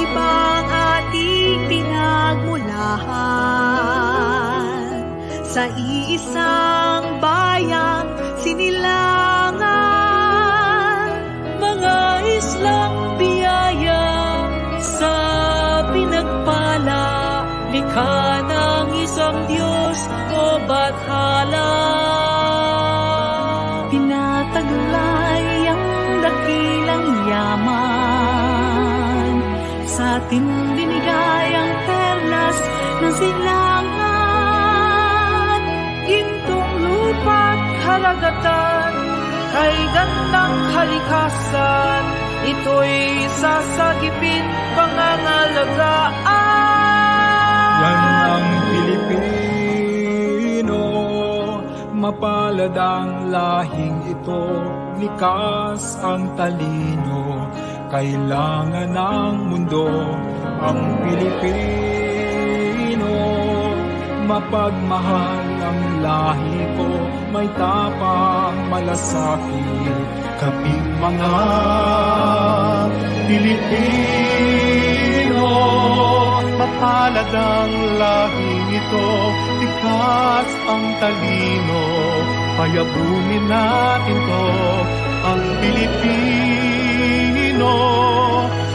ibang ating pinagmulahan, sa iisang bayang sinilangan, mga islang biyaya sa pinagpala, likha ng isang Diyos o bathala. Pinataglay ang dakilang yaman, sa ating binigay ang perlas ng silangan, gintong lupa't haragatan, kay gandang kalikasan, ito'y sasagipin pangangalagaan. Yan ang Pilipino, mapalad ang lahing ito, likas ang talino, kailangan ng mundo ang Pilipino. Mapagmahal ang lahi ko, may tapang malasakit, kaming mga Pilipino. Mapalad ang lahing ito, likas ang talino, payabunin natin to, ang Pilipino.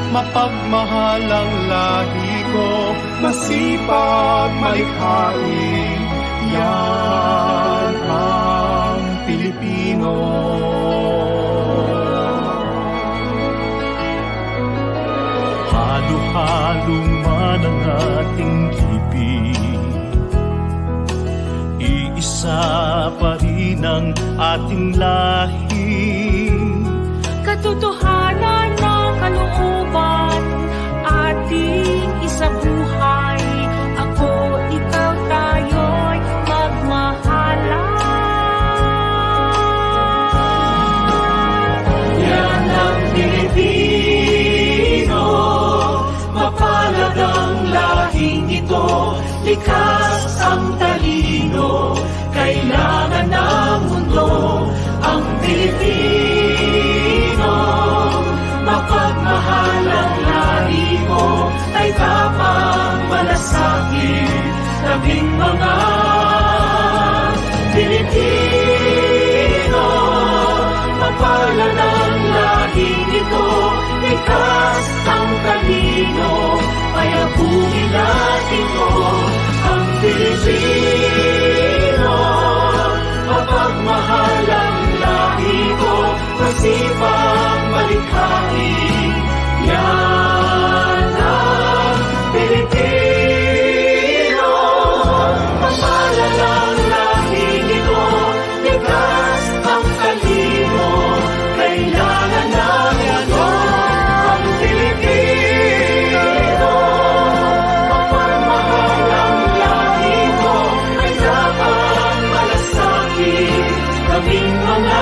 Mapagmahal ang lahi ko, masipag malikhain, yan ang Pilipino. Halo-halo man ang ating ibig, iisa pa rin ang ating lahi. Katotohanan ng kalooban, ating isabuhay, ako, ikaw, tayo'y magmahalan. Yan ang Pilipino, mapalad ang lahing ito, likas ang talino, kailangan ng mundo ang Pilipino. Mapagmahal ang lahi mo, ay tapang malasakit, kaming mga Pilipino. Mapalad ang lahing ito, likas ang talino, payabunin natin ko ang Pilipino. Mapagmahal ang lahi ko, masipag malikhain, yan ang Pilipino. Mapalad ang lahing ito, likas ang talino, kailangan natin ito, ang Pilipino. Mapagmahal ang lahi ko, ay dapat malasakit, kaming mga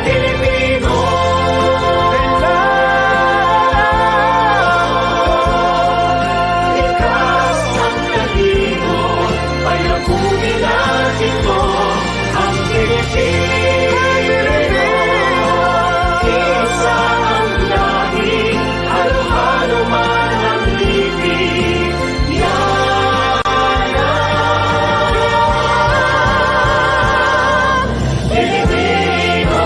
Pilipino. Likas ang talino, payabunin natin ko ang Pilipino. Isa ang lahi, halo-halo man ang ibig, yan ang Pilipino.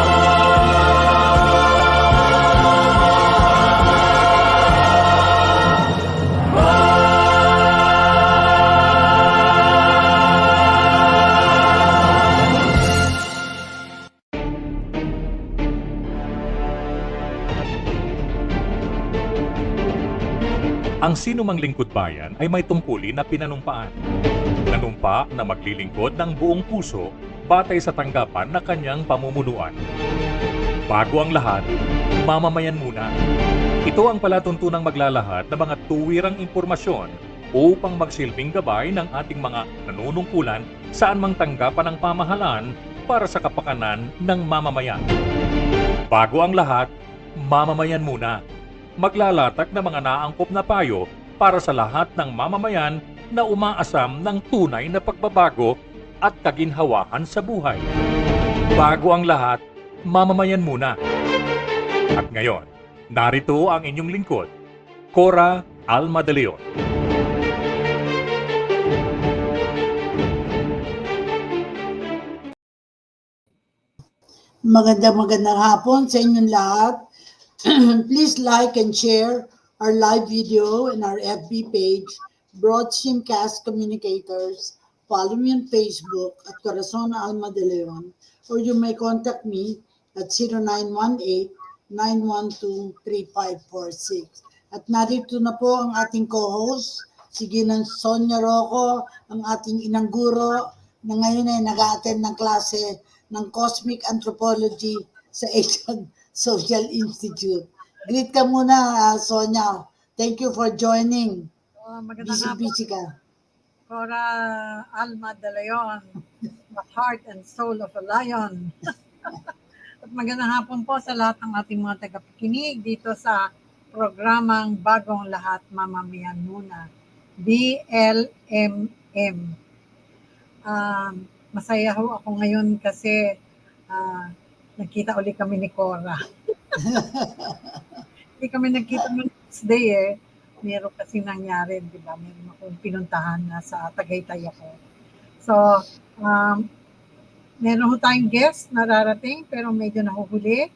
Ang sinumang lingkod bayan ay may tungkulin na pinanumpaan. Nanumpa na maglilingkod ng buong puso batay sa tanggapan na kanyang pamumunuan. Bago ang lahat, mamamayan muna. Ito ang palatuntunang maglalahat ng mga tuwirang impormasyon upang magsilbing gabay ng ating mga nanunungkulan saan mang tanggapan ng pamahalaan para sa kapakanan ng mamamayan. Bago ang lahat, mamamayan muna. Maglalatag ng mga naangkop na payo para sa lahat ng mamamayan na umaasam ng tunay na pagbabago at kaginhawahan sa buhay. Bago ang lahat, mamamayan muna. At ngayon, narito ang inyong lingkod, Cora Alma de Leon. Magandang hapon sa inyong lahat. Please like and share our live video in our FB page, Broad Simcast Communicators. Follow me on Facebook at Corazon Alma de Leon, or you may contact me at 0918-912-3546. At narito na po ang ating co-host, si Ginang Sonia Roco, ang ating inang guro na ngayon ay nag-a-attend ng klase ng Cosmic Anthropology sa Asian Social Institute. Greet ka muna, Sonia. Thank you for joining. Busy ka. Cora Alma de Leon, the heart and soul of a lion. At magandang hapon po sa lahat ng ating mga tagapakinig dito sa programang Bagong Lahat Mamamayan muna, BLMM. Masaya ho ako ngayon kasi nagkita ulit kami ni Cora. Hindi kami nagkita ng next day eh. Meron kasi nangyari, di ba? Meron akong pinuntahan na sa Tagaytay ako. So, meron ho tayong guest na darating pero medyo nahuhuli.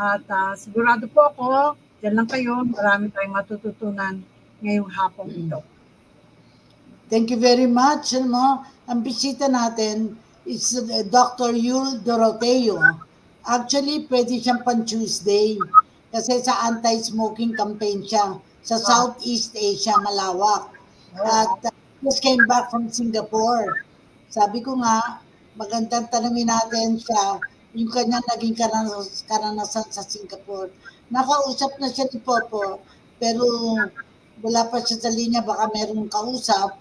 At sigurado po ako, dyan lang kayo, marami tayong matututunan ngayong hapong ito. Thank you very much. Ang bisita natin is Dr. Dorotheo. Actually, pwede siyang pan-Tuesday kasi sa anti-smoking campaign siya sa Southeast Asia, malawak. At just came back from Singapore. Sabi ko nga, magandang tanungin natin siya yung kanyang naging karanasan sa Singapore. Nakausap na siya ni Popo, pero wala pa siya sa linya, baka merong kausap.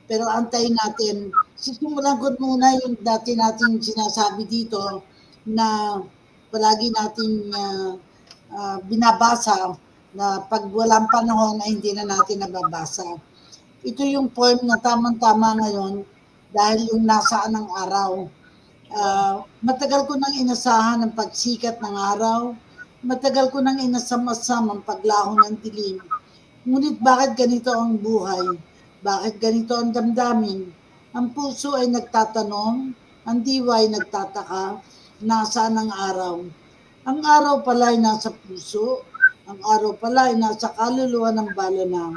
Pero antayin natin. Sisimulan ko muna yung dati nating sinasabi dito na palagi nating binabasa na pag walang panahon ay hindi na natin nababasa. Ito yung poem na tamang-tama ngayon dahil yung nasaan ng araw. Matagal ko nang inasahan ang pagsikat ng araw. Matagal ko nang inasam-asam ang paglaho ng dilim. Ngunit bakit ganito ang buhay? Bakit ganito ang damdamin? Ang puso ay nagtatanong, ang diwa ay nagtataka, nasaan ang araw? Ang araw pala ay nasa puso, ang araw pala ay nasa kaluluwa ng balanaw.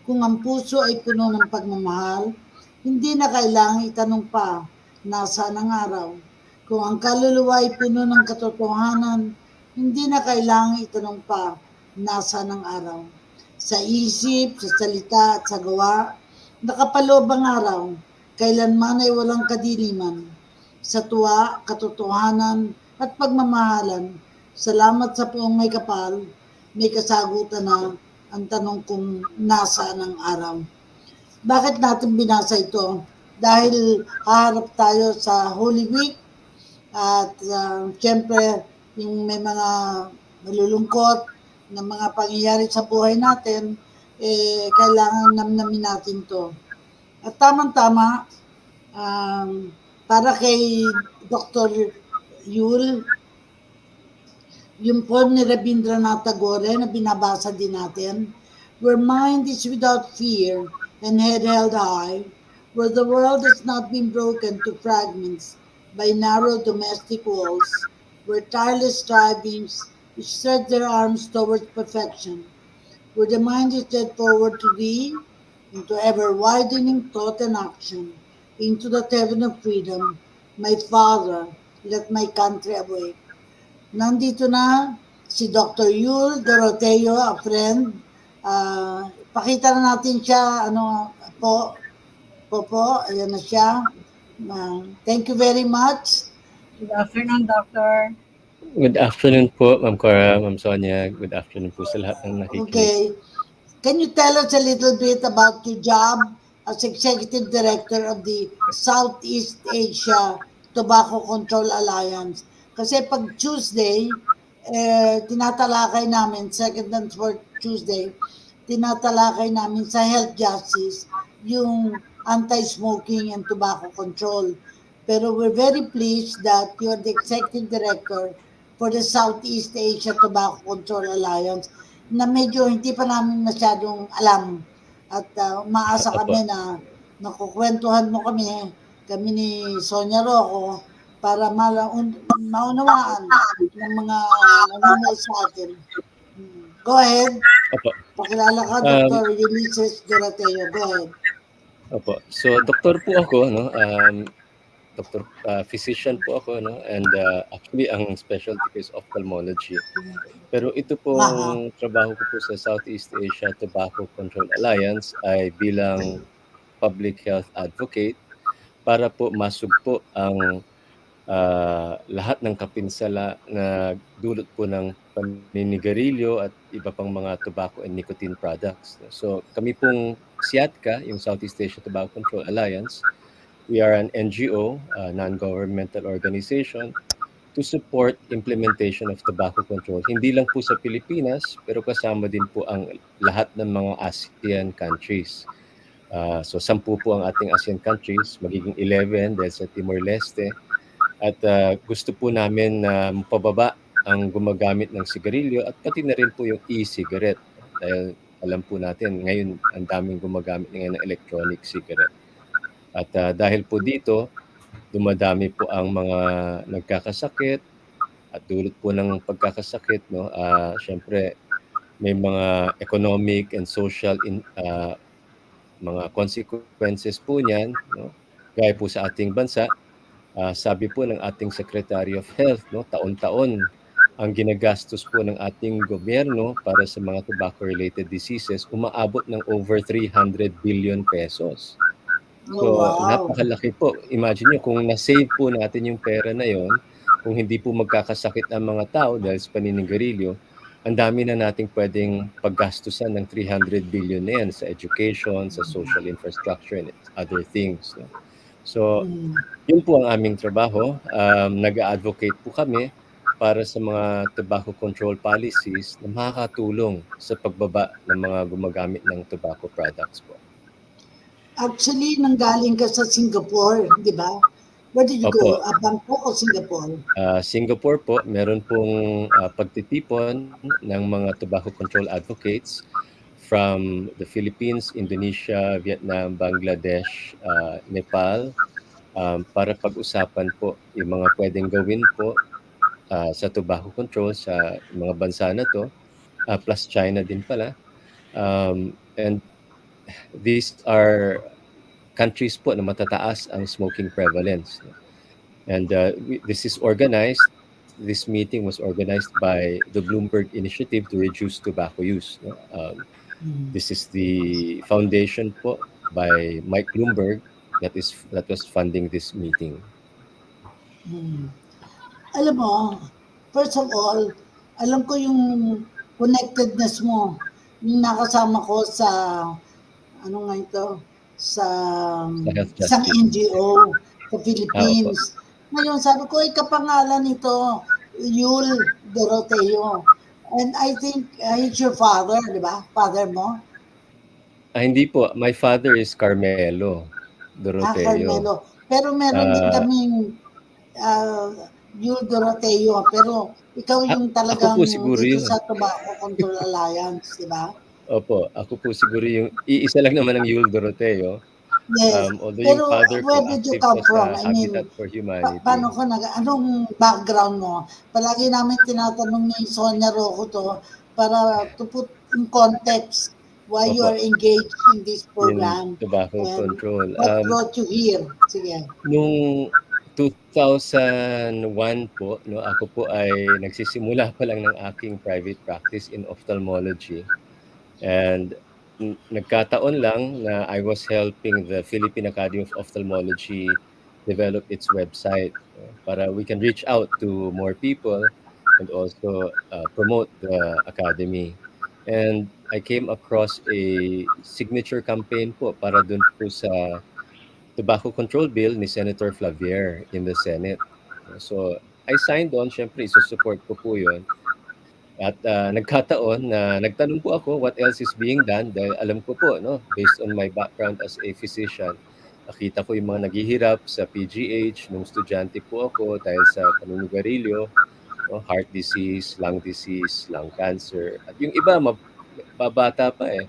Kung ang puso ay puno ng pagmamahal, hindi na kailangang itanong pa, nasaan ang araw? Kung ang kaluluwa ay puno ng katotohanan, hindi na kailangang itanong pa, nasaan ang araw? Sa isip, sa salita at sa gawa, nakapaloob ang araw, kailanman ay walang kadiliman. Sa tuwa, katotohanan at pagmamahalan, salamat sa puong may kapal, may kasagutan na ang tanong kung nasaan ang araw. Bakit natin binasa ito? Dahil haharap tayo sa Holy Week at siyempre yung may mga malulungkot na mga pangyayari sa buhay natin, kailangan namnamin natin to. At tamang-tama, para kay Dr. Yul, yung poem ni Rabindranath Tagore na binabasa din natin, where mind is without fear and head held high, where the world has not been broken to fragments by narrow domestic walls, where tireless strivings stretch their arms towards perfection, where the mind is led forward to thee, into ever-widening thought and action, into that heaven of freedom, my Father, let my country awake. Nandito na si Dr. Dorotheo, a friend. Pakita na natin siya, po, ayan na siya. Thank you very much. Good afternoon, Doctor. Good afternoon po, Ma'am Cora, Ma'am Sonia. Good afternoon po sa lahat ng nakikinig. Okay. Can you tell us a little bit about your job as Executive Director of the Southeast Asia Tobacco Control Alliance? Kasi pag Tuesday, tinatalakay namin, second and fourth Tuesday, tinatalakay namin sa health justice yung anti-smoking and tobacco control. Pero we're very pleased that you're the Executive Director for the Southeast Asia Tobacco Control Alliance. na medyo hindi pa namin masyadong alam at umaasa Opo. kami na nakukwentuhan mo kami ni Sonia Roco para maunawaan ng mga nanonood sa atin. Go ahead. Opo. Pakilala ka, Um, Dr. Ulysses Dorotheo. Go ahead. Opo. So, doktor po ako, no? Doctor, physician po ako, no? And actually, ang specialty ko is ophthalmology. Pero ito Aha. pong trabaho ko po sa Southeast Asia Tobacco Control Alliance ay bilang public health advocate para po masugpo ang lahat ng kapinsala na dulot po ng paninigarilyo at iba pang mga tobacco and nicotine products. So kami pong SIATCA, yung Southeast Asia Tobacco Control Alliance, we are an NGO, non-governmental organization, to support implementation of tobacco control. Hindi lang po sa Pilipinas, pero kasama din po ang lahat ng mga ASEAN countries. So 10 po ang ating ASEAN countries, magiging 11 dahil sa Timor-Leste. At gusto po namin na mapababa ang gumagamit ng sigarilyo at pati na rin po yung e-cigarette. Dahil alam po natin, ngayon ang daming gumagamit ngayon ng electronic cigarette. At dahil po dito, dumadami po ang mga nagkakasakit at dulot po ng pagkakasakit, no? Syempre, may mga economic and social mga consequences po niyan, no? Gaya po sa ating bansa, sabi po ng ating Secretary of Health, no, taon-taon ang ginagastos po ng ating gobyerno para sa mga tobacco-related diseases umaabot ng over 300 billion pesos. Oh, So, wow. napakalaki po. Imagine nyo, kung na-save po natin yung pera na yon, kung hindi po magkakasakit ang mga tao dahil sa paninigarilyo, ang dami na nating pwedeng paggastusan ng 300 billion na yan sa education, sa social infrastructure, and other things. No? So, yun po ang aming trabaho. Nag-advocate po kami para sa mga tobacco control policies na makakatulong sa pagbaba ng mga gumagamit ng tobacco products po. Actually, nanggaling ka sa Singapore, di ba? Where did you Opo. go? Bangkok o Singapore? Singapore po, meron pong pagtitipon ng mga tobacco control advocates from the Philippines, Indonesia, Vietnam, Bangladesh, Nepal, para pag-usapan po yung mga pwedeng gawin po sa tobacco control sa mga bansa na to, plus China din pala. And these are countries po na matataas ang smoking prevalence. And this meeting was organized by the Bloomberg Initiative to Reduce Tobacco Use. This is the foundation po by Mike Bloomberg that was funding this meeting. Alam mo, first of all, alam ko yung connectedness mo. Yung nakasama ko sa, ano nga ito, sa isang NGO sa Philippines. Ngayon, sabi ko, kapangalan nito, Yul Dorotheo. And I think he's your father, di ba? Father mo? Hindi po. My father is Carmelo Dorotheo. Carmelo. Pero meron din kaming Yul Dorotheo. Pero ikaw yung talagang dito sa Tobacco Control Alliance, di ba? Opo. Ako po siguro yung iisa lang naman ang Yul Dorotheo. Yes. Pero where did you come from? I mean, paano ka anong background mo? Palagi namin tinatanong ni Sonia Roco to para to put in context why you are engaged in this program. In tobacco control. What brought you here? Sige. Noong 2001 po, no, ako po ay nagsisimula pa lang ng aking private practice in ophthalmology. And nagkataon lang na I was helping the Philippine Academy of Ophthalmology develop its website para we can reach out to more people and also promote the academy. And I came across a signature campaign po para dun po sa tobacco control bill ni Senator Flavier in the Senate. So I signed on, syempre isusupport ko po yun. At nagkataon na nagtanong po ako what else is being done dahil alam ko po, no, based on my background as a physician, nakita ko yung mga naghihirap sa PGH nung estudyante po ako dahil sa paninigarilyo. no? Heart disease, lung cancer, at yung iba babata pa eh.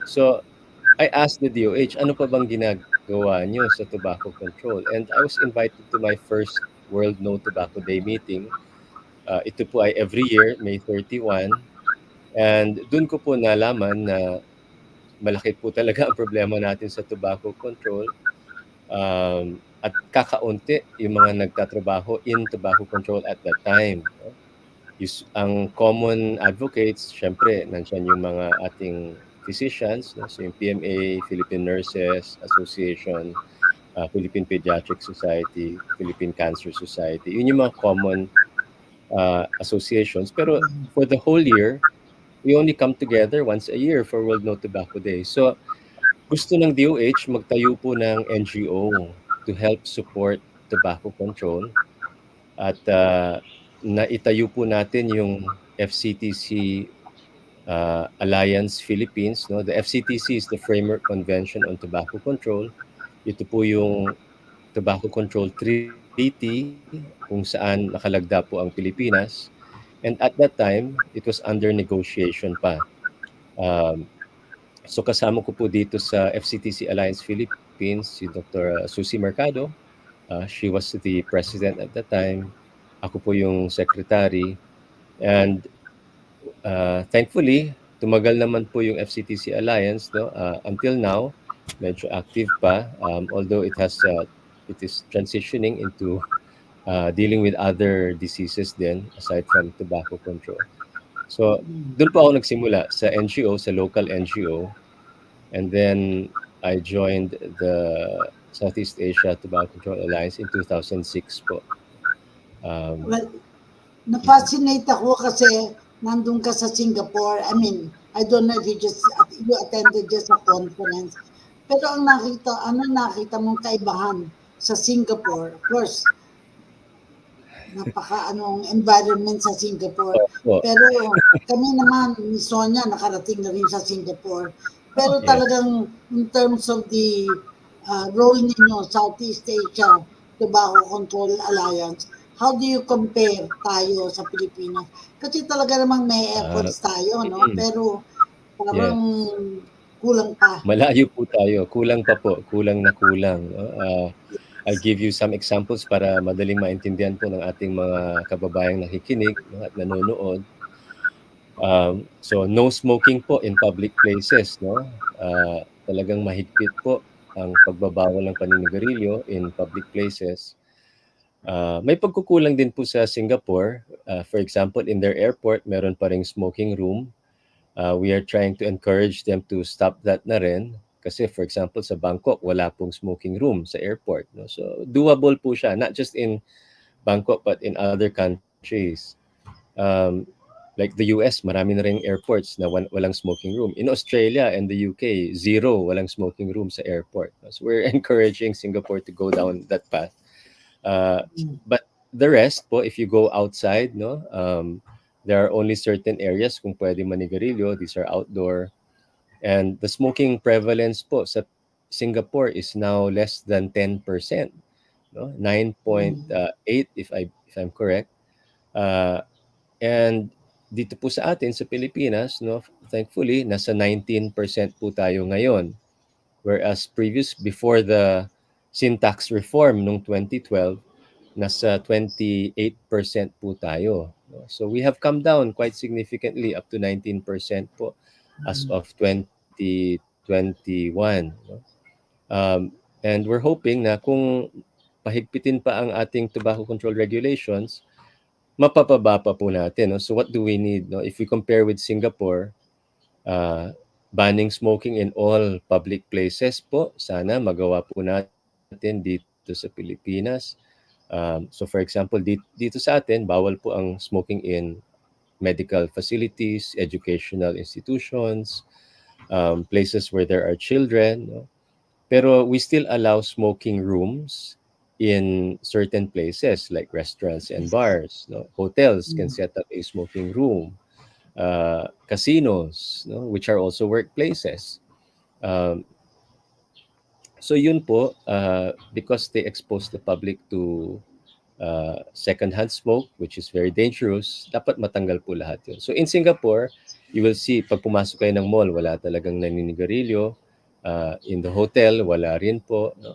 So I asked the DOH, ano pa bang ginagawa nyo sa tobacco control? And I was invited to my first World No Tobacco Day meeting. Ito po ay every year, May 31. And dun ko po nalaman na malaki po talaga ang problema natin sa tobacco control. At kakaunti yung mga nagtatrabaho in tobacco control at that time. No? Ang common advocates, syempre, nandiyan yung mga ating physicians, no? So yung PMA, Philippine Nurses Association, Philippine Pediatric Society, Philippine Cancer Society. Yun yung mga common associations. Pero for the whole year, we only come together once a year for World No Tobacco Day. So gusto ng DOH magtayo po ng NGO to help support tobacco control. At naitayo po natin yung FCTC Alliance Philippines. No? The FCTC is the Framework Convention on Tobacco Control. Ito po yung Tobacco Control Treaty kung saan nakalagda po ang Pilipinas. And at that time, it was under negotiation pa. So kasama ko po dito sa FCTC Alliance Philippines si Dr. Susie Mercado. She was the president at that time. Ako po yung secretary. And thankfully, tumagal naman po yung FCTC Alliance. No? Until now, medyo active pa. Although it is transitioning into dealing with other diseases then aside from tobacco control. So, doon po ako nagsimula sa NGO, sa local NGO. And then I joined the Southeast Asia Tobacco Control Alliance in 2006 po. Well, na-fascinate ako kasi nandun ka sa Singapore. I mean, I don't know if you attended just a conference. Pero ang nakita mong kaibahan sa Singapore? Of course, environment sa Singapore. Pero kami naman, ni Sonia, nakarating na rin sa Singapore. Pero talagang in terms of the role ninyo, Southeast Asia Tobacco Control Alliance, how do you compare tayo sa Pilipinas? Kasi talaga namang may efforts tayo, no? Pero parang kulang pa. Malayo po tayo. Kulang pa po. Kulang na kulang. I'll give you some examples para madaling maintindihan po ng ating mga kababayang nakikinig at nanonood. So no smoking po in public places, no? Talagang mahigpit po ang pagbabawal ng paninigarilyo in public places. May pagkukulang din po sa Singapore. For example, in their airport, meron pa ring smoking room. We are trying to encourage them to stop that na rin. Kasi for example, sa Bangkok, wala pong smoking room sa airport. No? So doable po siya, not just in Bangkok but in other countries. Like the US, marami na ring airports na walang smoking room. In Australia and the UK, zero, walang smoking room sa airport. So we're encouraging Singapore to go down that path. But the rest po, if you go outside, no, there are only certain areas kung pwede manigarilyo. These are outdoor. And the smoking prevalence po sa Singapore is now less than 10%. No? 9.8 if I'm correct. And dito po sa atin sa Pilipinas, no, thankfully nasa 19% po tayo ngayon. Whereas before the sin tax reform noong 2012, nasa 28% po tayo. No? So we have come down quite significantly up to 19% po as of 2021. No? And we're hoping na kung pahigpitin pa ang ating tobacco control regulations, mapapaba pa po natin. No? So what do we need? No? If we compare with Singapore, banning smoking in all public places po, sana magawa po natin dito sa Pilipinas. So for example, dito sa atin, bawal po ang smoking in medical facilities, educational institutions, places where there are children. No? Pero we still allow smoking rooms in certain places like restaurants and bars. No? Hotels can set up a smoking room. Casinos, no? Which are also workplaces. So yun po, because they expose the public to second-hand smoke, which is very dangerous, dapat matanggal po lahat yun. So in Singapore, you will see, pag pumasok kayo ng mall, wala talagang naninigarilyo. In the hotel, wala rin po. No?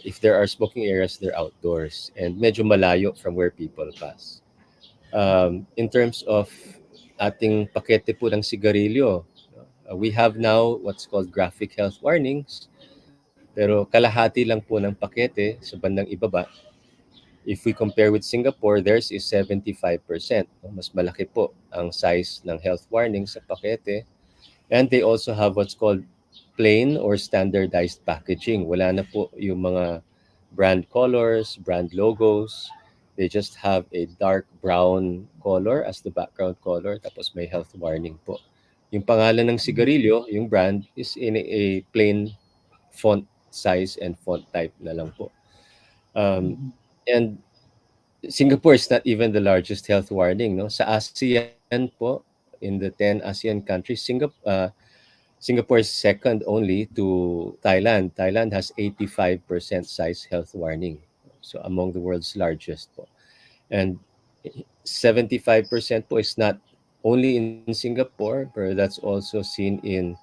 If there are smoking areas, they're outdoors and medyo malayo from where people pass. In terms of ating pakete po ng sigarilyo, we have now what's called graphic health warnings, pero kalahati lang po ng pakete sa bandang ibaba. If we compare with Singapore, theirs is 75%. Mas malaki po ang size ng health warning sa pakete. And they also have what's called plain or standardized packaging. Wala na po yung mga brand colors, brand logos. They just have a dark brown color as the background color, tapos may health warning po. Yung pangalan ng sigarilyo, yung brand, is in a plain font size and font type na lang po. And Singapore is not even the largest health warning. No? Sa ASEAN po, in the 10 ASEAN countries, Singapore is second only to Thailand. Thailand has 85% size health warning. So among the world's largest po. And 75% po is not only in Singapore, but that's also seen in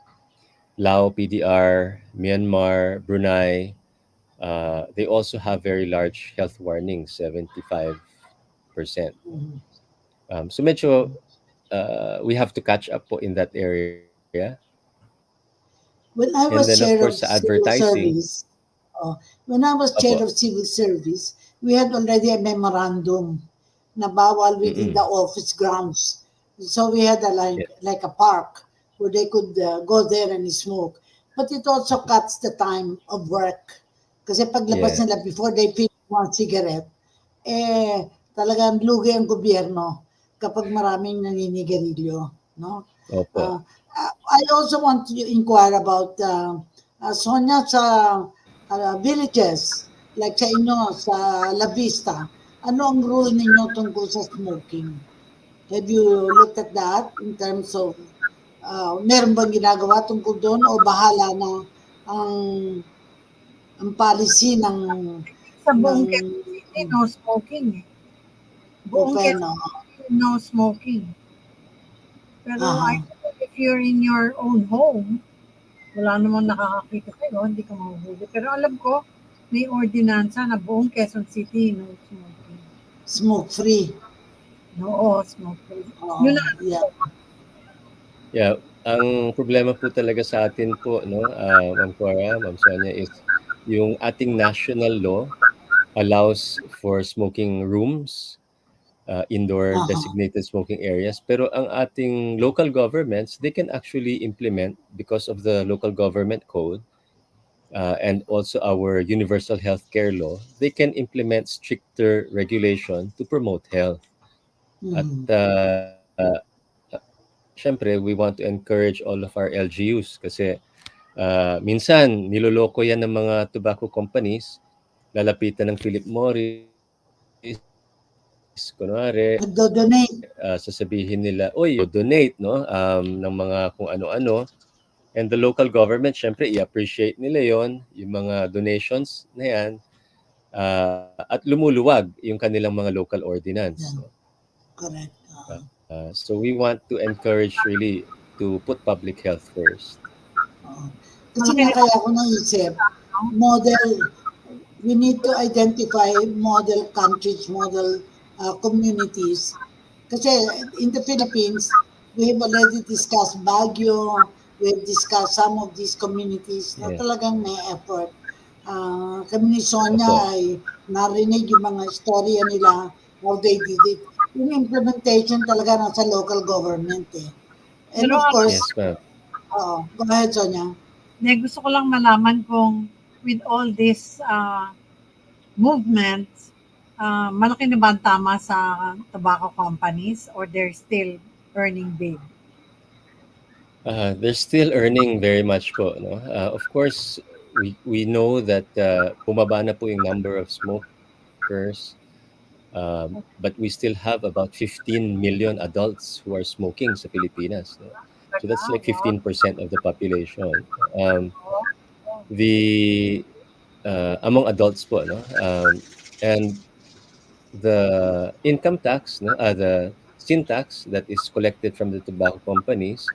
Laos, PDR, Myanmar, Brunei. They also have very large health warnings, 75%. So medyo we have to catch up po in that area. When And I then was of chair course of sa civil advertising, service, when I was chair opo, of civil service, we had already a memorandum na bawal within the mm-mm, office grounds. So we had a, yeah, like a park where they could go there and smoke. But it also cuts the time of work. Kasi paglabas yeah, nila before they finish one cigarette, talagang lugi ang gobyerno kapag maraming naninigarilyo. No? opo. Uh, I also want to inquire about Sonia sa villages, like sa inyo, sa La Vista. Ano ang rule ninyo tungkol sa smoking? Have you looked at that in terms of meron bang ginagawa tungkol doon o bahala na ang ang policy Sa ng buong Quezon City, no smoking. Buong open Quezon City, no smoking. Pero I aha. know if you're in your own home, wala namang nakakakita sa'yo, hindi ka mahuhuli. Pero alam ko, may ordinansa na buong Quezon City, no smoking. Smoke free. No, smoke free. Oo, Yun lang. yeah. Yeah, ang problema po talaga sa atin po, no, Ma'am Cora, Ma'am Sonia, is yung ating national law allows for smoking rooms, indoor Aha. designated smoking areas. Pero ang ating local governments, they can actually implement because of the local government code and also our universal healthcare law, they can implement stricter regulation to promote health. At Mhm. syempre, we want to encourage all of our LGUs kasi minsan niloloko yan ng mga tobacco companies, lalapitan ng Philip Morris, kunwari, Nagdo-donate. sasabihin nila, oy, donate, no, ng mga kung ano-ano. And the local government, syempre, i-appreciate nila yon yung mga donations na yan, at lumuluwag yung kanilang mga local ordinance. Yeah, No? correct. So we want to encourage really to put public health first. Kasi Malaki nga rin kaya ako naisip, model, we need to identify model countries, model communities. Kasi in the Philippines, we have already discussed Baguio, we have discussed some of these communities na Yeah. talagang may effort. Kami ni Sonia Opo. ay narinig yung mga istorya nila, how they did it. Yung implementation talaga nasa local government eh. And Pero of course, Yes, ma'am. go ahead Sonia. gusto ko lang malaman kung with all these movements, malaki na ba ang tama sa tobacco companies or they're still earning big? They're still earning very much po, no? Of course, we know that bumaba na po yung number of smokers, but we still have about 15 million adults who are smoking sa Pilipinas. No? So that's like 15% of the population. The among adults po, no? And the income tax, no, the sin tax that is collected from the tobacco companies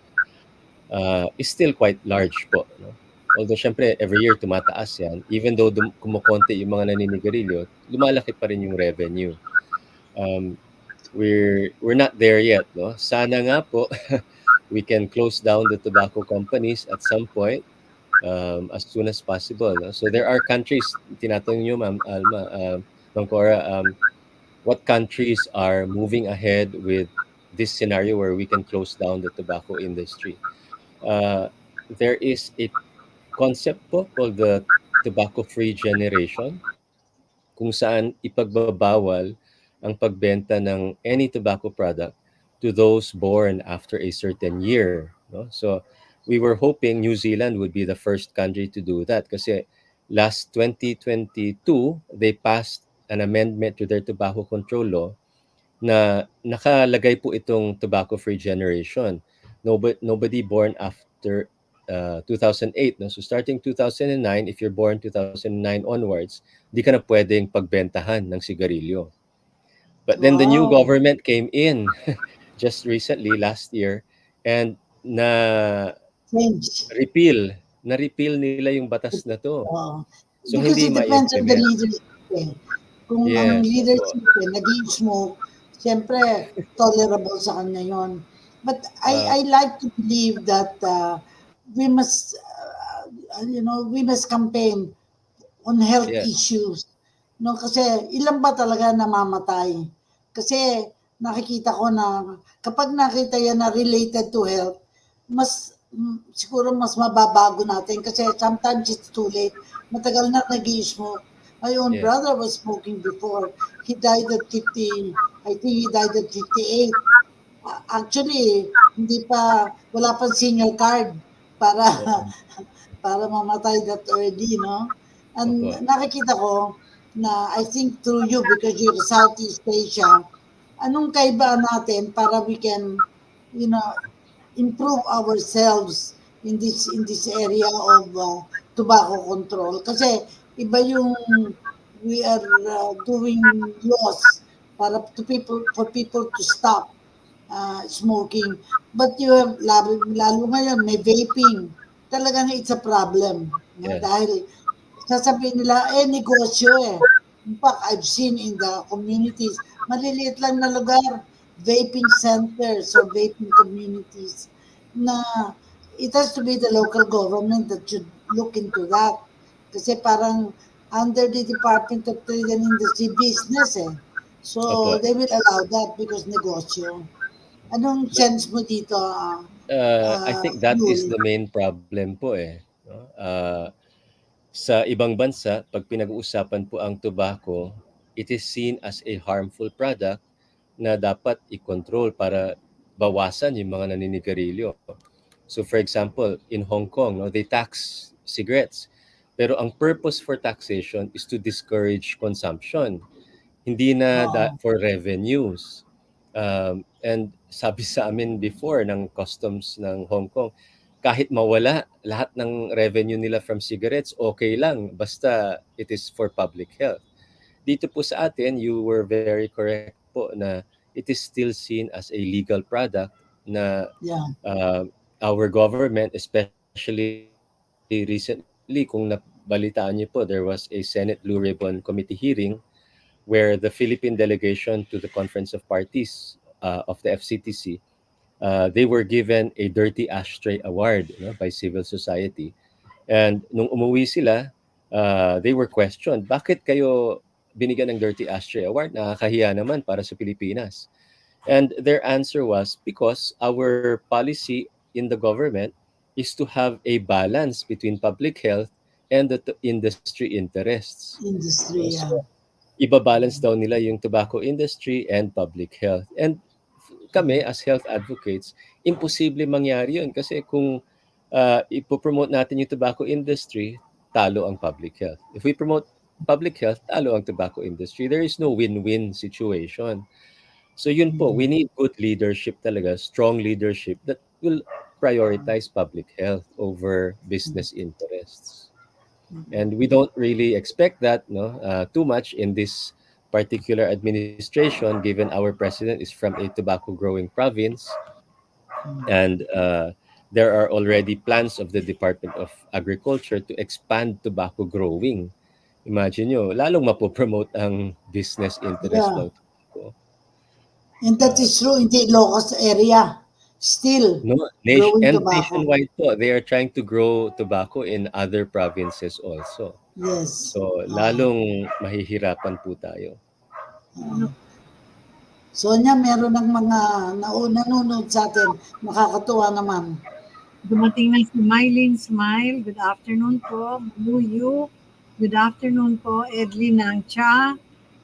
is still quite large po, no? Although syempre every year tumataas yan, even though kumukonti yung mga naninigarilyo, lumalaki pa rin yung revenue. Um, we're not there yet, no? Sana nga po we can close down the tobacco companies at some point, as soon as possible, no? So there are countries, tinatanong niyo Ma'am Alma, Ma'am Cora, what countries are moving ahead with this scenario where we can close down the tobacco industry? Uh, there is a concept po called the tobacco-free generation, kung saan ipagbabawal ang pagbenta ng any tobacco product to those born after a certain year, no? So we were hoping New Zealand would be the first country to do that kasi last 2022 they passed an amendment to their tobacco control law na nakalagay po itong tobacco-free generation. Nobody born after 2008. No? So starting 2009, if you're born 2009 onwards, di ka na pwedeng pagbentahan ng sigarilyo. But then the new Wow, government came in just recently, last year, and na change. repeal, na-repeal nila yung batas na to. Oo. So Because hindi it depends on the ma-implement. leadership eh. Kung ang Yes, opo. leadership eh, nag-i-smoke, siyempre, tolerable sa kanya yon. But Uh, I like to believe that we must, we must campaign on health yes, issues. No, kasi ilan ba talaga namamatay? Kasi nakikita ko na kapag nakita yan na related to health, siguro mas mababago natin kasi sometimes it's too late. Matagal na nag-i-smoke. My own yes, brother was smoking before. He died at 50, I think he died at 58. Actually, wala pa senior card para oo, para mamatay that early, no? And opo. nakikita ko na I think through you because you're Southeast Asia, anong kaiba natin para we can, you know, improve ourselves in this area of tobacco control. Kasi iba yung we are doing laws para for people to stop smoking. But you have, lalo ngayon, may vaping. Talagang it's a problem. No? Yes, Dahil sasabihin nila, negosyo eh. In fact, I've seen in the communities, maliliit lang na lugar, vaping centers or vaping communities na it has to be the local government that should look into that. Kasi parang under the Department of Trade and Industry business eh. So opo. they will allow that because negosyo. Anong sense mo dito, I think that is Yul? the main problem po eh, no? Sa ibang bansa, 'pag pinag-uusapan po ang tobacco, it is seen as a harmful product na dapat i-control para bawasan yung mga naninigarilyo. So for example, in Hong Kong, no, they tax cigarettes. Pero ang purpose for taxation is to discourage consumption. Hindi na Oo, for revenues. And sabi sa amin before ng customs ng Hong Kong, kahit mawala lahat ng revenue nila from cigarettes, okay lang basta it is for public health. Dito po sa atin, you were very correct po na it is still seen as a legal product na yeah, uh, our government, especially recently, kung nabalitaan niyo po, there was a Senate Blue Ribbon Committee hearing where the Philippine delegation to the Conference of Parties of the FCTC, they were given a Dirty Ashtray Award, by civil society. And nung umuwi sila, they were questioned, bakit kayo binigyan ng Dirty Ashtray Award? Nakakahiya naman para sa Pilipinas. And their answer was because our policy in the government is to have a balance between public health and the industry interests. industry, So yeah. ibabalance daw nila yung tobacco industry and public health. And kami as health advocates, imposible mangyari yun kasi kung ipopromote natin yung tobacco industry, talo ang public health. If we promote public health, talo ang tobacco industry. There is no win-win situation. So yun po, we Mm, need good leadership talaga, strong leadership that will prioritize public health over mm, business interests. mm, And we don't really expect that, no, too much in this particular administration, given our president is from a tobacco growing province, and there are already plans of the Department of Agriculture to expand tobacco growing. Imagine nyo, lalong mapopromote ang business interest Yeah. ng tobacco. And that is true in the Ilocos area. Still No, growing and tobacco. nationwide po, they are trying to grow tobacco in other provinces also. Yes. So, lalong mahihirapan po tayo. Sonia, meron ng mga nanonood sa atin. Nakakatuwa naman. Dumating na si Mylene Smile. Good afternoon po. Yu. Good afternoon po. Edly Nangcha.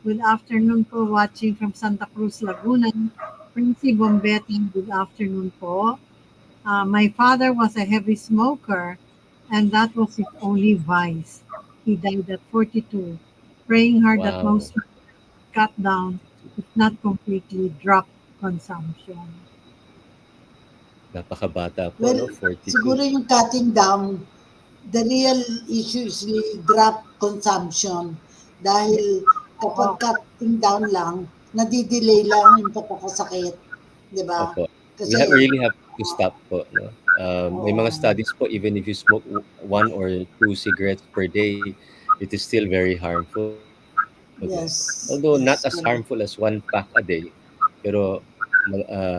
Good afternoon po. Watching from Santa Cruz, Laguna. Princey Bombeting. Good afternoon po. My father was a heavy smoker and that was his only vice. He died at 42. Praying hard that Wow. most cut down, if not completely drop consumption. Napakabata po, Well, no? 42. siguro yung cutting down, the real issue is really drop consumption. Dahil kapag cutting down lang, nadidelay lang yung pagkakasakit. Di ba? Opo. Kasi, Really have to stop po, no? May mga oo. studies po, even if you smoke 1 or 2 cigarettes per day, it is still very harmful. Yes. Although not Yes, as correct. harmful as 1 pack a day, pero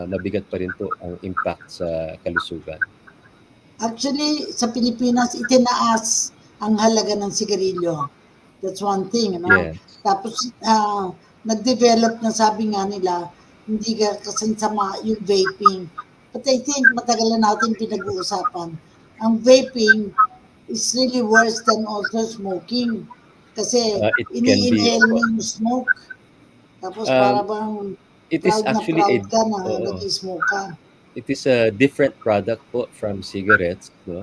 mabigat pa rin po ang impact sa kalusugan. Actually, sa Pilipinas, itinaas ang halaga ng sigarilyo. That's one thing, no? Yes. Tapos, nag-develop na sabi nga nila, hindi kasama yung vaping. But I think matagal na natin pinag-uusapan. Ang vaping is really worse than also smoking. Kasi It can be, ini-inhale opo. mo yung smoke. Tapos Um, para bang It is proud na actually proud ka na oo. nag-smoke ka. It is a different product po from cigarettes, no?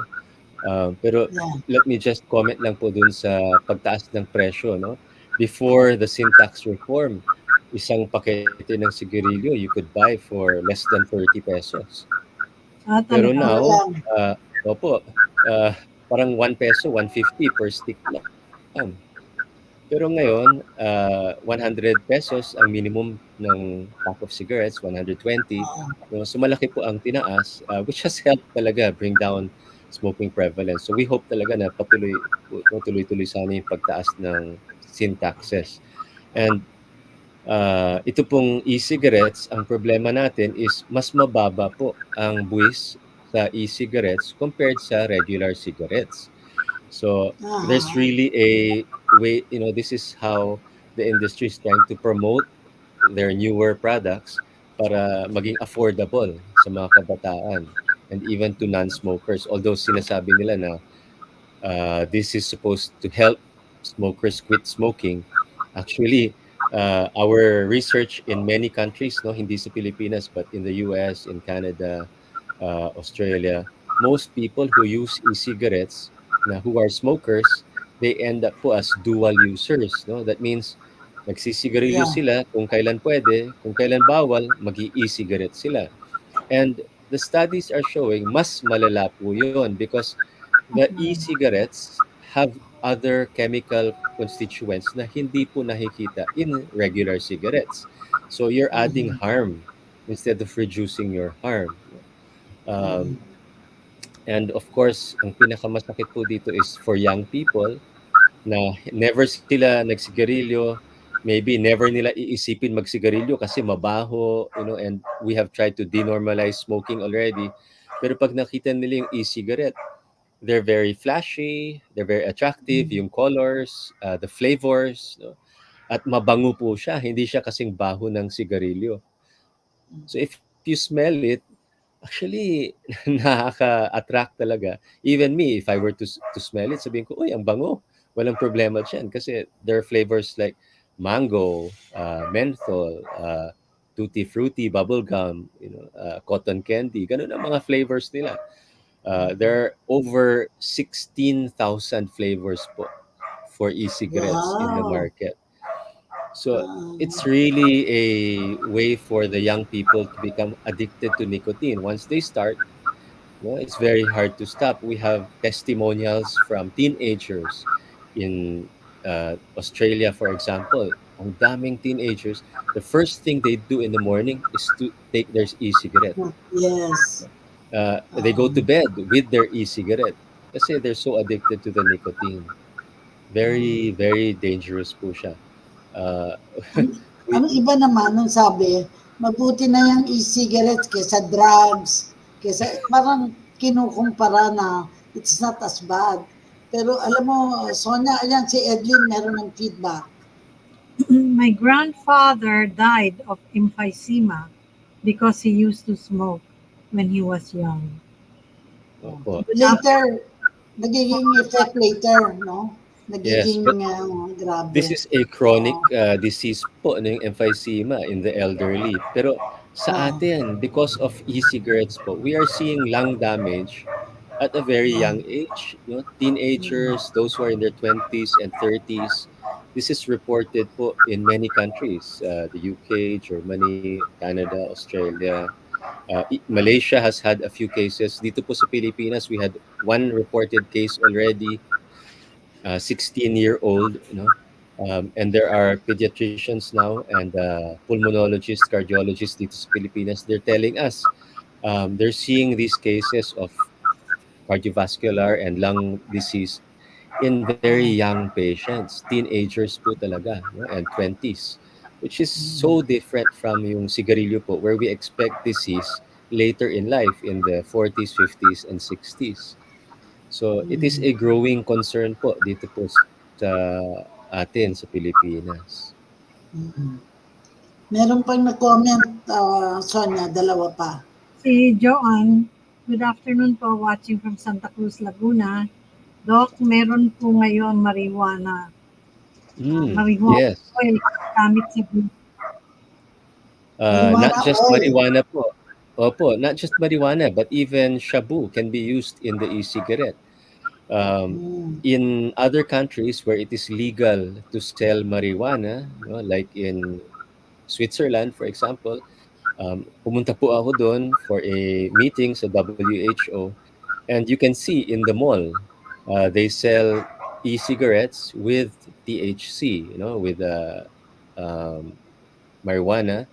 Pero Yeah. let me just comment lang po dun sa pagtaas ng presyo, no? Before the sin tax reform, isang pakete ng sigarilyo you could buy for less than 30 pesos. Pero Talaga. now, lang. opo, parang 1 peso, 150 per stick lang. Pero ngayon, 100 pesos ang minimum ng pack of cigarettes, 120. No? So malaki po ang tinaas, which has helped talaga bring down smoking prevalence. So we hope talaga na tuloy-tuloy sana yung pagtaas ng sin taxes. And ito pong e-cigarettes, ang problema natin is mas mababa po ang buwis sa e-cigarettes compared sa regular cigarettes. So there's really a way, this is how the industry is trying to promote their newer products para maging affordable sa mga kabataan and even to non-smokers. Although sinasabi nila na this is supposed to help smokers quit smoking. Actually, our research in many countries, no, hindi sa Pilipinas, but in the US, in Canada, Australia, most people who use e-cigarettes na who are smokers, they end up po as dual users, no? That means nagsisigarilyo Yeah. sila kung kailan pwede, kung kailan bawal, mag-i-e-cigarette sila. And the studies are showing mas malala po yun because the e-cigarettes have other chemical constituents na hindi po nakikita in regular cigarettes. So you're adding harm instead of reducing your harm. And of course, ang pinakamasakit po dito is for young people na never sila nagsigarilyo, maybe never nila iisipin magsigarilyo kasi mabaho, and we have tried to denormalize smoking already. Pero pag nakita nila yung e-cigarette, they're very flashy, they're very attractive, yung colors, the flavors, no? At mabango po siya, hindi siya kasing baho ng sigarilyo. So if you smell it, actually, nakaka-attract talaga. Even me, if I were to smell it, sabihin ko, uy, ang bango. Walang problema dyan kasi there are flavors like mango, menthol, tutti frutti, bubblegum, cotton candy. Ganun ang mga flavors nila. There are over 16,000 flavors po for e-cigarettes in the Wow. market. So it's really a way for the young people to become addicted to nicotine. Once they start, it's very hard to stop. We have testimonials from teenagers in Australia, for example. ang daming teenagers, the first thing they do in the morning is to take their e-cigarette. Yes. They go to bed with their e-cigarette kasi they're so addicted to the nicotine. Very, very dangerous po siya. Uh, Ang, we, ang iba naman, nung sabi, mabuti na yung e-cigarettes kesa drugs, kesa parang kinukumpara na it's not as bad. Pero alam mo, Sonia, ayan si Edlin, meron ng feedback. My grandfather died of emphysema because he used to smoke when he was young. Opo. Later, nagiging effect later, no? Yes, Nagiging but grabe. this is a chronic Oo. disease po, ano, yung emphysema in the elderly. Pero sa Oo. atin, because of e-cigarettes po, we are seeing lung damage at a very young age. You know, teenagers, those who are in their 20s and 30s. This is reported po in many countries, the UK, Germany, Canada, Australia. Malaysia has had a few cases. Dito po sa Pilipinas, we had one reported case already, 16-year-old, you know, and there are pediatricians now and pulmonologists, cardiologists dito sa Pilipinas. They're telling us they're seeing these cases of cardiovascular and lung disease in very young patients, teenagers po talaga, no? And 20s, which is so different from yung sigarilyo po, where we expect disease later in life in the 40s, 50s, and 60s. So it is a growing concern po dito po sa atin sa Pilipinas. Meron pang nag-comment, Sonia, dalawa pa. Si Joanne, good afternoon po, watching from Santa Cruz, Laguna. Doc, meron po ngayon marijuana. Marijuana Yes. oil gamit sa Not Marijuana just oil. marijuana po. Opo, not just marijuana, but even shabu can be used in the e-cigarette. In other countries where it is legal to sell marijuana, you know, like in Switzerland, for example, pumunta po ako doon for a meeting sa WHO, and you can see in the mall, they sell e-cigarettes with THC, you know, with marijuana.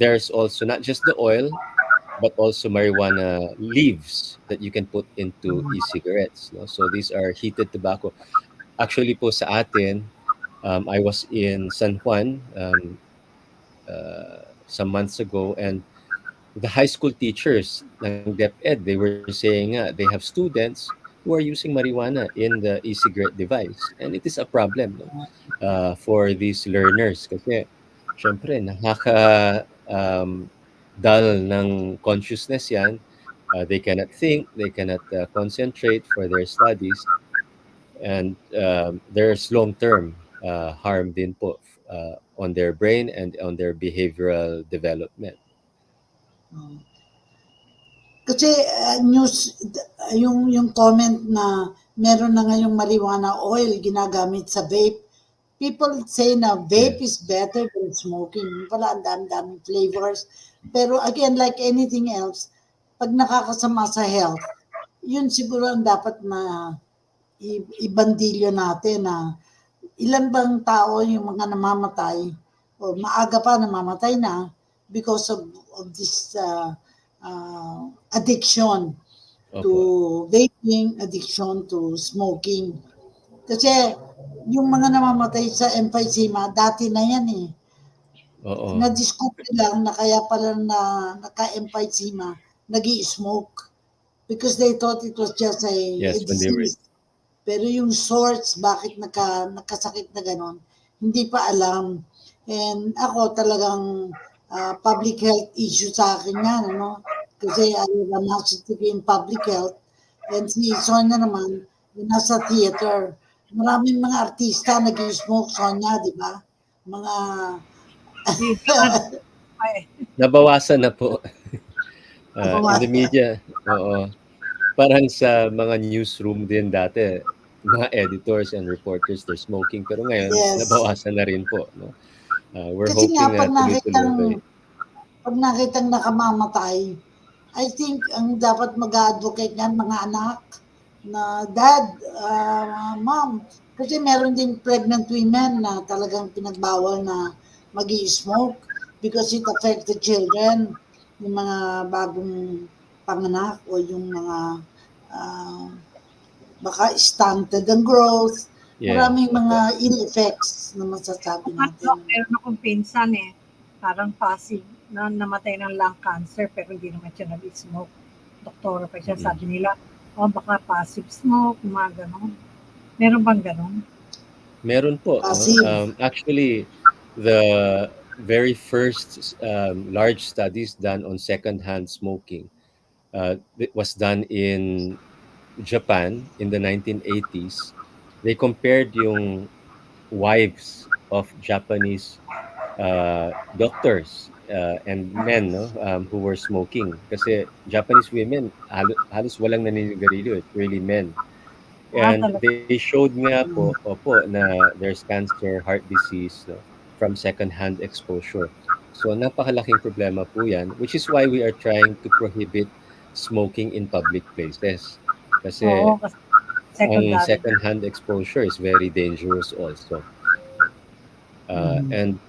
There's also not just the oil, but also marijuana leaves that you can put into e-cigarettes. No? So these are heated tobacco. Actually po sa atin, I was in San Juan some months ago, and the high school teachers ng DepEd, they were saying they have students who are using marijuana in the e-cigarette device. And it is a problem, no? For these learners kasi syempre dull ng consciousness yan. They cannot think, they cannot concentrate for their studies, and there's long-term harm din po on their brain and on their behavioral development. Kasi news, yung comment na meron na ngayong marijuana oil ginagamit sa vape. People say na vape is better than smoking. Pala, ang dami-daming flavors. Pero again, like anything else, pag nakakasama sa health, yun siguro ang dapat na ibandilyo natin na ilan bang tao yung mga namamatay o maaga pa namamatay na because of this addiction to vaping, addiction to smoking. Kasi yung mga namamatay sa emphysema, dati na yan eh. Na-discover lang na kaya pala na naka-emphysema, nag-i-smoke. Because they thought it was just a disease. Pero yung source, bakit nakasakit na ganon, hindi pa alam. And ako talagang public health issue sa akin yan, ano? Kasi I have a master's degree in public health. And si Sonia naman, nasa theater. Maraming mga artista nag-i-smoke, Sonia, di ba? Mga... Nabawasan na po. In the media, oo. Parang sa mga newsroom din dati, mga editors and reporters, they're smoking. Pero ngayon, nabawasan na rin po. No? We're kasi hoping nga, tuloy-tuloy. Pag nakitang nakamamatay, I think ang dapat mag-advocate niyan, mga anak, na dad, mom, kasi meron din pregnant women na talagang pinagbawal na mag-i-smoke because it affects the children, yung mga bagong panganak o yung mga ah, baka stunted ang growth. Yeah, Maraming opo. mga ill effects na masasabi natin. Meron akong pinsan parang passive na namatay ng lung cancer pero hindi naman siya nag-smoke. Doktora pa siya, Mm. sabi nila, baka passive smoke, mga ganon. Meron bang ganon? Meron po, no? Passive. Actually, the very first large studies done on secondhand smoking it was done in Japan in the 1980s. They compared yung wives of Japanese doctors and men, no, who were smoking. Kasi Japanese women, halos walang naninigarilyo. It's really men. And Talaga. they showed nga po, opo, na there's cancer, heart disease, no, from secondhand exposure. So napakalaking problema po yan, which is why we are trying to prohibit smoking in public places. Oo, Kasi kasi ang secondary. secondhand exposure is very dangerous also. And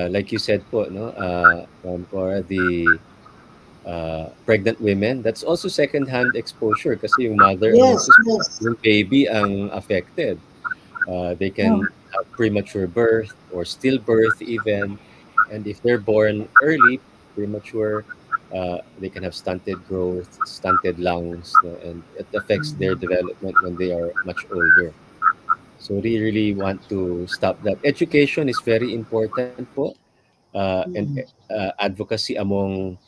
like you said po, no, Cora, the pregnant women, that's also secondhand exposure kasi yung mother ang Yes, nagsusumok, yes. yung baby ang affected. They Oh, can have premature birth or stillbirth even. And if they're born early, premature, they can have stunted growth, stunted lungs, no, and it affects their development when they are much older. So we really want to stop that. Education is very important po, and advocacy among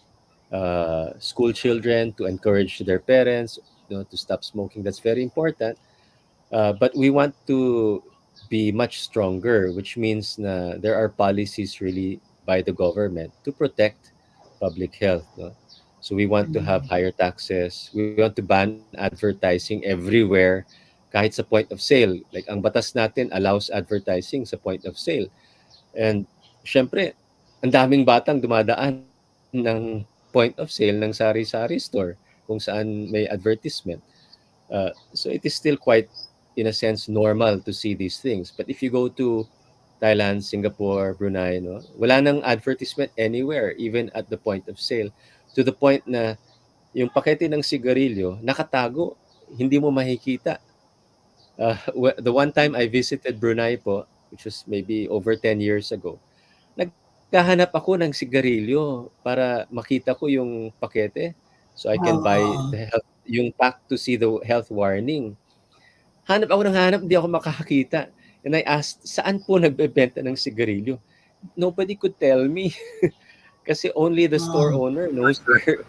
school children to encourage their parents, to stop smoking. That's very important. But we want to be much stronger, which means na there are policies really by the government to protect public health. No? So we want to have higher taxes. We want to ban advertising everywhere, kahit sa point of sale. Like ang batas natin allows advertising sa point of sale. And syempre, ang daming batang dumadaan ng point of sale ng sari-sari store kung saan may advertisement. So it is still quite, in a sense, normal to see these things. But if you go to Thailand, Singapore, Brunei, no, wala nang advertisement anywhere, even at the point of sale. To the point na yung pakete ng sigarilyo, nakatago, hindi mo makikita. The one time I visited Brunei po, which was maybe over 10 years ago, naghahanap ako ng sigarilyo para makita ko yung pakete so I can buy the health, yung pack to see the health warning. Hanap ako ng hanap, hindi ako makakakita. And I asked, saan po nagbebenta ng sigarilyo? Nobody could tell me. Kasi only the store owner knows where,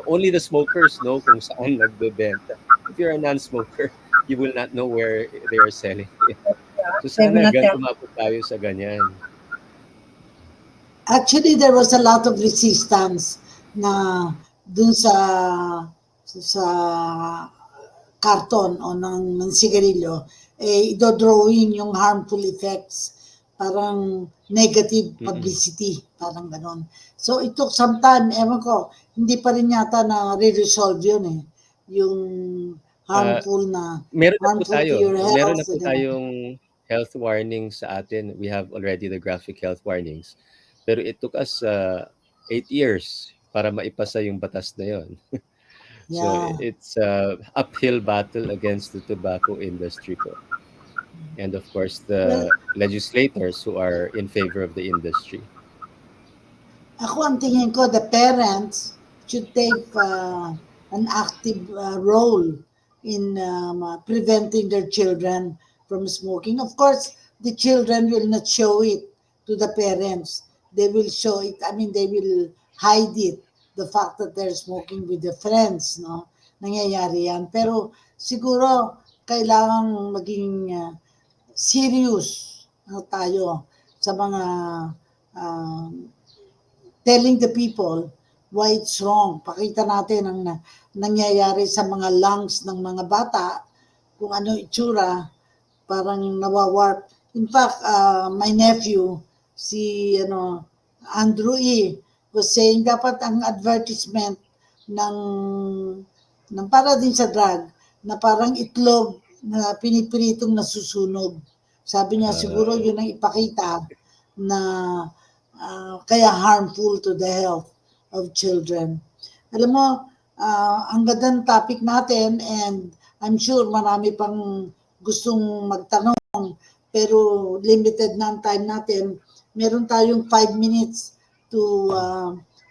only the smokers know kung saan nagbebenta. If you're a non-smoker, you will not know where they are selling it. So they will sana not tell. umabot tayo sa ganyan. Actually, there was a lot of resistance na dun sa karton o ng sigarilyo, idodrawing yung harmful effects, parang negative publicity, parang ganon. So it took some time, ewan ko, hindi pa rin yata na re-resolve yun yung harmful Meron na po harmful to tayo. your Meron na health. po tayong health warnings sa atin. We have already the graphic health warnings. Pero it took us 8 years para maipasa yung batas na yon. So Yeah. it's a uphill battle against the tobacco industry po. And of course, Well, the legislators who are in favor of the industry. ako ang tingin ko, the parents should take an active role in preventing their children from smoking. Of course, the children will not show it to the parents. They will show it, I mean, they will hide it, the fact that they're smoking with their friends, no? Nangyayari yan. Pero siguro, kailangan maging serious tayo sa mga uh, telling the people why it's wrong. Pakita natin ang nangyayari sa mga lungs ng mga bata, kung ano itsura, parang nawawarp. In fact, my nephew, si Andrew E., was saying dapat ang advertisement ng para din sa drug, na parang itlog na pinipritong nasusunog. Sabi niya siguro Ah, yun ang ipakita na kaya harmful to the health of children. Alam mo, ang gandang topic natin and I'm sure marami pang gustong magtanong pero limited na ang time natin. Meron tayong 5 minutes to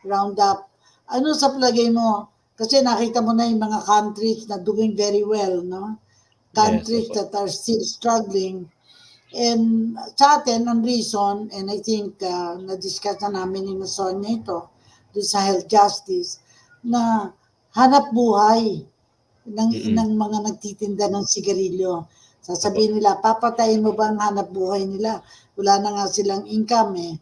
round up. Ano sa palagay mo? Kasi nakita mo na yung mga countries na doing very well, no? yes, Countries opo. that are still struggling. And sa atin, ang reason, and I think na-discuss na namin ni Sonia ito, doon sa health justice, na hanap buhay Mm-mm. ng mga nagtitinda ng sigarilyo. Opo. Sasabihin nila, papatayin mo ba ang hanap buhay nila? Wala na nga silang income eh.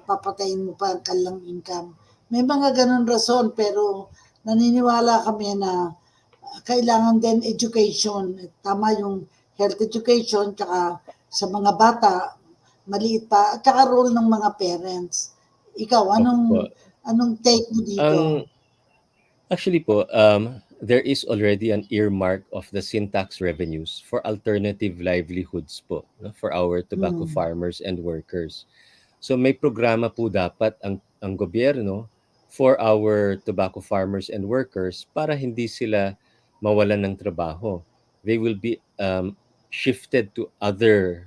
Papatayin mo pa ang kanilang income. May mga ganun rason pero naniniwala kami na kailangan din education. Tama yung health education tsaka sa mga bata, maliit pa, at tsaka role ng mga parents. Ikaw, Opo. anong take mo dito? Ang Actually po, there is already an earmark of the sin tax revenues for alternative livelihoods po, no, for our tobacco Hmm. farmers and workers. So may programa po dapat ang gobyerno for our tobacco farmers and workers para hindi sila mawalan ng trabaho. They will be shifted to other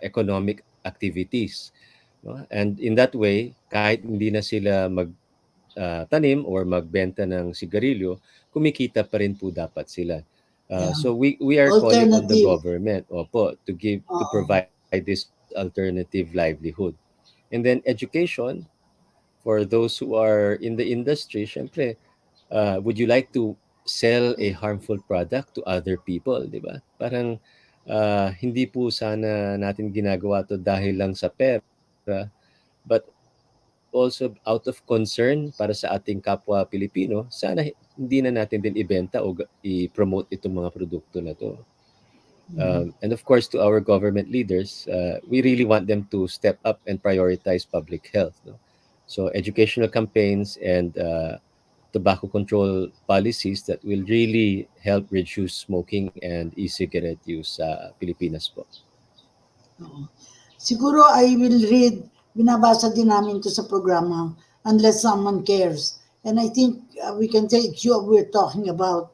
economic activities. No? And in that way, kahit hindi na sila tanim or magbenta ng sigarilyo, kumikita pa rin po dapat sila. Yeah. So we are calling on the Alternative. government, opo, to Oo. provide this alternative livelihood. And then education for those who are in the industry, syempre, would you like to sell a harmful product to other people, di ba? Parang hindi po sana natin ginagawa to dahil lang sa pera, but also out of concern para sa ating kapwa Pilipino, sana hindi na natin din ibenta o i-promote itong mga produkto na to. And of course, to our government leaders, we really want them to step up and prioritize public health. No? So educational campaigns and tobacco control policies that will really help reduce smoking and e-cigarette use sa Pilipinas po. Siguro I will read, binabasa din namin to sa programa, Unless Someone Cares. And I think we can take what we're talking about.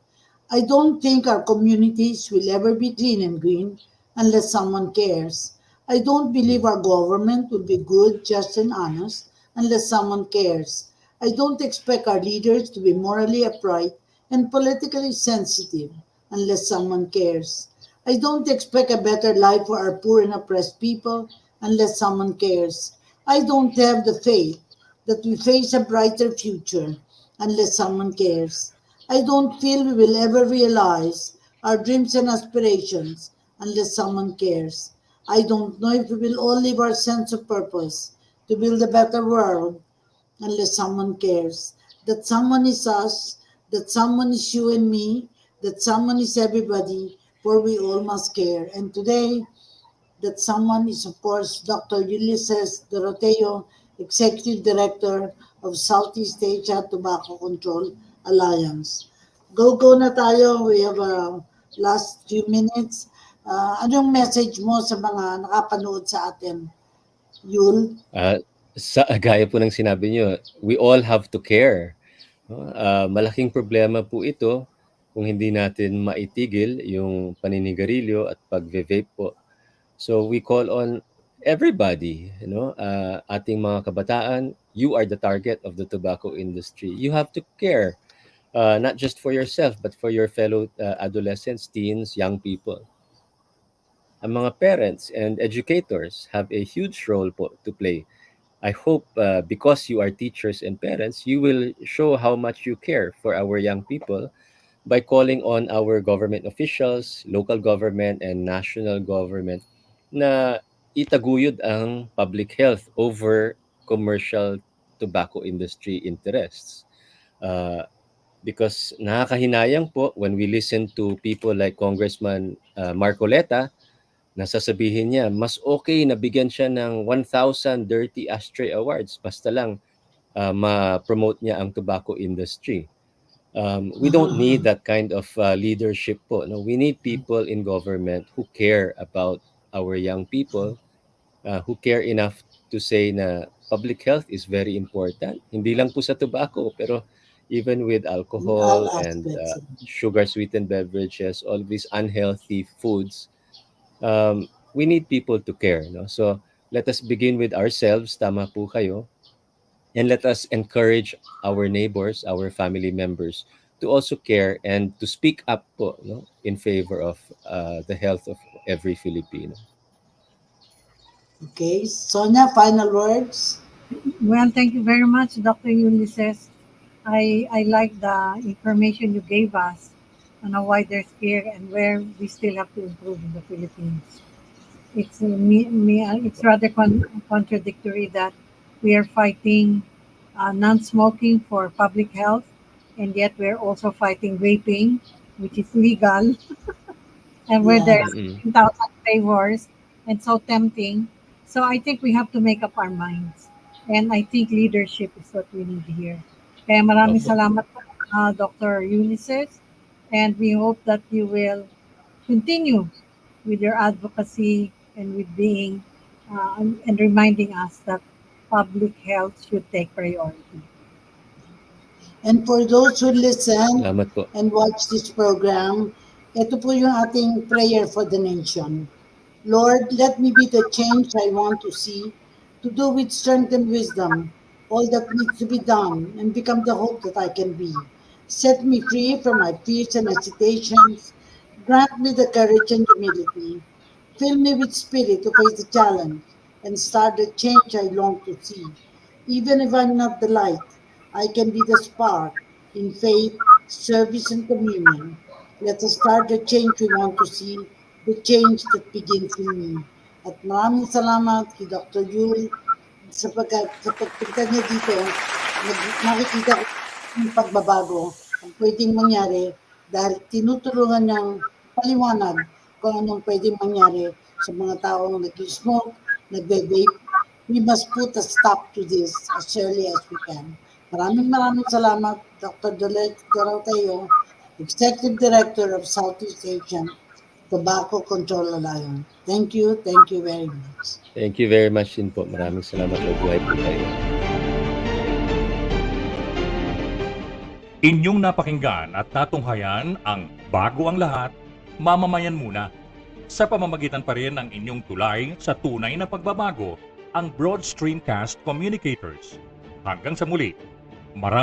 I don't think our communities will ever be clean and green unless someone cares. I don't believe our government will be good, just, and honest unless someone cares. I don't expect our leaders to be morally upright and politically sensitive unless someone cares. I don't expect a better life for our poor and oppressed people unless someone cares. I don't have the faith that we face a brighter future unless someone cares. I don't feel we will ever realize our dreams and aspirations unless someone cares. I don't know if we will all live our sense of purpose to build a better world unless someone cares. That someone is us, that someone is you and me, that someone is everybody, for we all must care. And today, that someone is, of course, Dr. Ulysses Dorotheo, Executive Director of Southeast Asia Tobacco Control Alliance. Go na tayo. We have last few minutes. Anong message mo sa mga nakapanood sa atin? Yul? Gaya po ng sinabi nyo, we all have to care. No? Malaking problema po ito kung hindi natin maitigil yung paninigarilyo at pag-vape po. So we call on everybody, ating mga kabataan, you are the target of the tobacco industry. You have to care, not just for yourself, but for your fellow adolescents, teens, young people. Ang mga parents and educators have a huge role po to play. I hope because you are teachers and parents, you will show how much you care for our young people by calling on our government officials, local government, and national government na itaguyod ang public health over commercial tobacco industry interests. Because nakakahinayang po when we listen to people like Congressman Marcoleta, nasasabihin niya, mas okay na bigyan siya ng 1,000 Dirty Ashtray Awards basta lang ma-promote niya ang tobacco industry. We don't need that kind of leadership po. No, we need people in government who care about our young people, who care enough to say na public health is very important. Hindi lang po sa tobacco, pero even with In all alcohol and aspects. sugar sweetened beverages, all these unhealthy foods, we need people to care. No? So let us begin with ourselves, tama po kayo, and let us encourage our neighbors, our family members to also care and to speak up po, no, in favor of the health of every Filipino. Okay, Sonia, final words? Well, thank you very much, Dr. Ulysses. I like the information you gave us on a wider scale and where we still have to improve in the Philippines. It's rather contradictory that we are fighting non-smoking for public health, and yet we're also fighting vaping, which is legal, and where there's Mm-mm. 10,000 flavors and so tempting. So I think we have to make up our minds. And I think leadership is what we need here. Kaya maraming Opo. salamat po, Dr. Ulysses. And we hope that you will continue with your advocacy and with being and reminding us that public health should take priority. And for those who listen Salamat po. and watch this program, ito po yung ating prayer for the nation. Lord, let me be the change I want to see, to do with strength and wisdom all that needs to be done, and become the hope that I can be. Set me free from my fears and hesitations. Grant me the courage and humility. Fill me with spirit to face the challenge and start the change I long to see. Even if I'm not the light, I can be the spark in faith, service, and communion. Let us start the change we want to see, the change that begins in me. At maraming salamat kay Dr. Yul sapagkat sa pagpunta niya dito, nakikita ko yung pagbabago ang pwedeng mangyari dahil tinutulungan niyang paliwanag kung anong pwedeng mangyari sa mga taong nag-smoke, nagbe-vape. We must put a stop to this as early as we can. Maraming salamat, Dr. Dorotheo, Executive Director of Southeast Asian Tobacco Control Alliance. Thank you very much. Thank you very much din po. Maraming salamat. Mabuhay po kayo. Inyong napakinggan at natunghayan ang Bago ang Lahat, Mamamayan Muna. Sa pamamagitan pa rin ng inyong tulay sa tunay na pagbabago, ang Broad Streamcast Communicators. Hanggang sa muli,